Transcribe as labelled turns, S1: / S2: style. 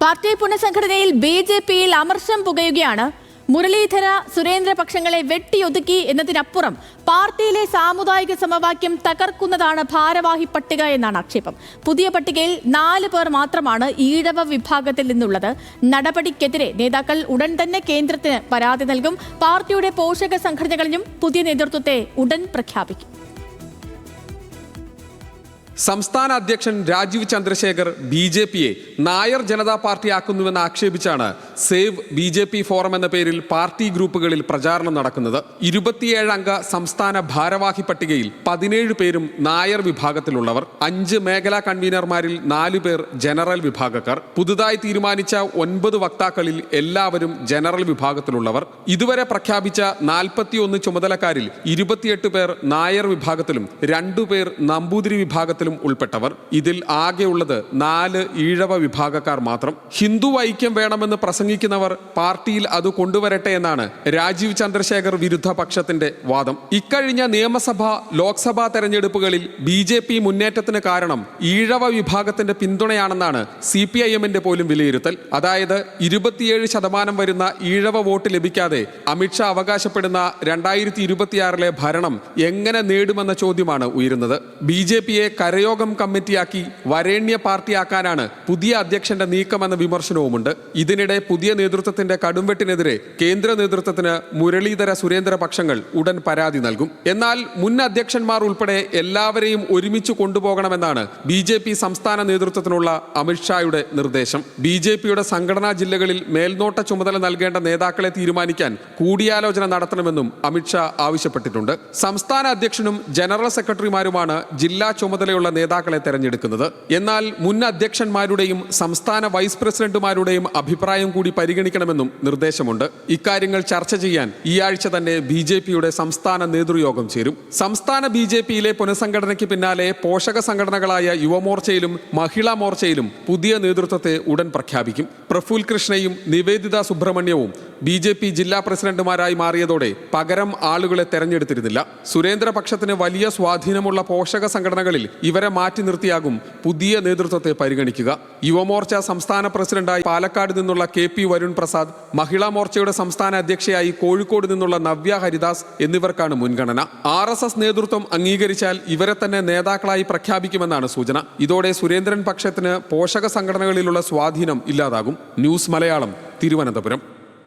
S1: Party പുനഃസംഘടനയിൽ ബിജെപിയിൽ അമർഷം പുകയുകയാണ്. മുരളീധര സുരേന്ദ്ര പക്ഷങ്ങളെ വെട്ടിയൊതുക്കി എന്നതിനപ്പുറം പാർട്ടിയിലെ സാമുദായിക സമവാക്യം തകർക്കുന്നതാണ് ഭാരവാഹി പട്ടിക എന്നാണ് ആക്ഷേപം. പുതിയ പട്ടികയിൽ 4 പേർ മാത്രമാണ് ഈഴവ വിഭാഗത്തിൽ നിന്നുള്ളത്. നടപടിക്കെതിരെ നേതാക്കൾ ഉടൻ തന്നെ കേന്ദ്രത്തിന് പരാതി നൽകും. പാർട്ടിയുടെ പോഷക സംഘടനകളിലും പുതിയ നേതൃത്വത്തെ ഉടൻ പ്രഖ്യാപിക്കും.
S2: സംസ്ഥാന അധ്യക്ഷൻ രാജീവ് ചന്ദ്രശേഖർ ബിജെപിയെ നായർ ജനതാ പാർട്ടി ആക്കുന്നുവെന്ന് ആക്ഷേപിച്ചാണ് സേവ് ബിജെപി ഫോറം എന്ന പേരിൽ പാർട്ടി ഗ്രൂപ്പുകളിൽ പ്രചാരണം നടക്കുന്നത്. 27 അംഗ സംസ്ഥാന ഭാരവാഹി പട്ടികയിൽ 17 പേരും നായർ വിഭാഗത്തിലുള്ളവർ. 5 മേഖലാ കൺവീനർമാരിൽ 4 പേർ ജനറൽ വിഭാഗക്കാർ. പുതുതായി തീരുമാനിച്ച 9 വക്താക്കളിൽ എല്ലാവരും ജനറൽ വിഭാഗത്തിലുള്ളവർ. ഇതുവരെ പ്രഖ്യാപിച്ച 41 ചുമതലക്കാരിൽ 28 പേർ നായർ വിഭാഗത്തിലും 2 പേർ നമ്പൂതിരി വിഭാഗത്തിലും ഉൾപ്പെട്ടവർ. ഇതിൽ ആകെയുള്ളത് 4 ഈഴവ വിഭാഗക്കാർ മാത്രം. ഹിന്ദു ഐക്യം വേണമെന്ന് പ്രസംഗിക്കുന്നവർ പാർട്ടിയിൽ അത് കൊണ്ടുവരട്ടെ എന്നാണ് രാജീവ് ചന്ദ്രശേഖർ വിരുദ്ധ പക്ഷത്തിന്റെ വാദം. ഇക്കഴിഞ്ഞ നിയമസഭാ ലോക്സഭാ തെരഞ്ഞെടുപ്പുകളിൽ ബിജെപി മുന്നേറ്റത്തിന് കാരണം ഈഴവ വിഭാഗത്തിന്റെ പിന്തുണയാണെന്നാണ് CPIM-ന്റെ പോലും വിലയിരുത്തൽ. അതായത് 27% വരുന്ന ഈഴവ വോട്ട് ലഭിക്കാതെ അമിത്ഷാ അവകാശപ്പെടുന്ന 2026 ഭരണം എങ്ങനെ നേടുമെന്ന ചോദ്യമാണ് ഉയരുന്നത്. ബിജെപിയെ കരയോഗം കമ്മിറ്റിയാക്കി വരേണ്യ പാർട്ടിയാക്കാനാണ് പുതിയ അധ്യക്ഷന്റെ നീക്കമെന്ന വിമർശനവുമുണ്ട്. ഇതിനിടെ പുതിയ നേതൃത്വത്തിന്റെ കടുംവെട്ടിനെതിരെ കേന്ദ്ര നേതൃത്വത്തിന് മുരളീധര സുരേന്ദ്ര പക്ഷങ്ങൾ ഉടൻ പരാതി നൽകും. എന്നാൽ മുൻ അധ്യക്ഷന്മാർ ഉൾപ്പെടെ എല്ലാവരെയും ഒരുമിച്ച് കൊണ്ടുപോകണമെന്നാണ് BJP സംസ്ഥാന നേതൃത്വത്തിനുള്ള അമിത്ഷായുടെ നിർദ്ദേശം. BJPയുടെ സംഘടനാ ജില്ലകളിൽ മേൽനോട്ട ചുമതല നൽകേണ്ട നേതാക്കളെ തീരുമാനിക്കാൻ കൂടിയാലോചന നടത്തണമെന്നും അമിത്ഷാ ആവശ്യപ്പെട്ടിട്ടുണ്ട്. സംസ്ഥാന അധ്യക്ഷനും ജനറൽ സെക്രട്ടറിമാരുമാണ് ജില്ലാ ചുമതലയുള്ള നേതാക്കളെ തെരഞ്ഞെടുക്കുന്നത്. എന്നാൽ മുൻ അധ്യക്ഷന്മാരുടെയും സംസ്ഥാന വൈസ് പ്രസിഡന്റുമാരുടെയും അഭിപ്രായം കൂടി പരിഗണിക്കണമെന്നും നിർദ്ദേശമുണ്ട്. ഇക്കാര്യങ്ങൾ ചർച്ച ചെയ്യാൻ ഈ ആഴ്ച തന്നെ BJPയുടെ സംസ്ഥാന നേതൃയോഗം ചേരും. സംസ്ഥാന BJPയിലെ പുനഃസംഘടനയ്ക്ക് പിന്നാലെ പോഷക സംഘടനകളായ യുവമോർച്ചയിലും മഹിളാ മോർച്ചയിലും പുതിയ നേതൃത്വത്തെ ഉടൻ പ്രഖ്യാപിക്കും. പ്രഫുൽ കൃഷ്ണയും നിവേദിത സുബ്രഹ്മണ്യവും BJP ജില്ലാ പ്രസിഡന്റുമാരായി മാറിയതോടെ പകരം ആളുകളെ തെരഞ്ഞെടുത്തിരുന്നില്ല. സുരേന്ദ്രപക്ഷത്തിന് വലിയ സ്വാധീനമുള്ള പോഷക സംഘടനകളിൽ ഇവരെ മാറ്റി നിർത്തിയാകും പുതിയ നേതൃത്വത്തെ പരിഗണിക്കുക. യുവമോർച്ച സംസ്ഥാന പ്രസിഡന്റായി പാലക്കാട് നിന്നുള്ള KP വരുൺ പ്രസാദ്, മഹിളാ മോർച്ചയുടെ സംസ്ഥാന അധ്യക്ഷയായി കോഴിക്കോട് നിന്നുള്ള നവ്യ ഹരിദാസ് എന്നിവർക്കാണ് മുൻഗണന. RSS നേതൃത്വം അംഗീകരിച്ചാൽ ഇവരെ തന്നെ നേതാക്കളായി പ്രഖ്യാപിക്കുമെന്നാണ് സൂചന. ഇതോടെ സുരേന്ദ്രൻ പക്ഷത്തിന് പോഷക സംഘടനകളിലുള്ള സ്വാധീനം ഇല്ലാതാകും. ന്യൂസ് മലയാളം, തിരുവനന്തപുരം.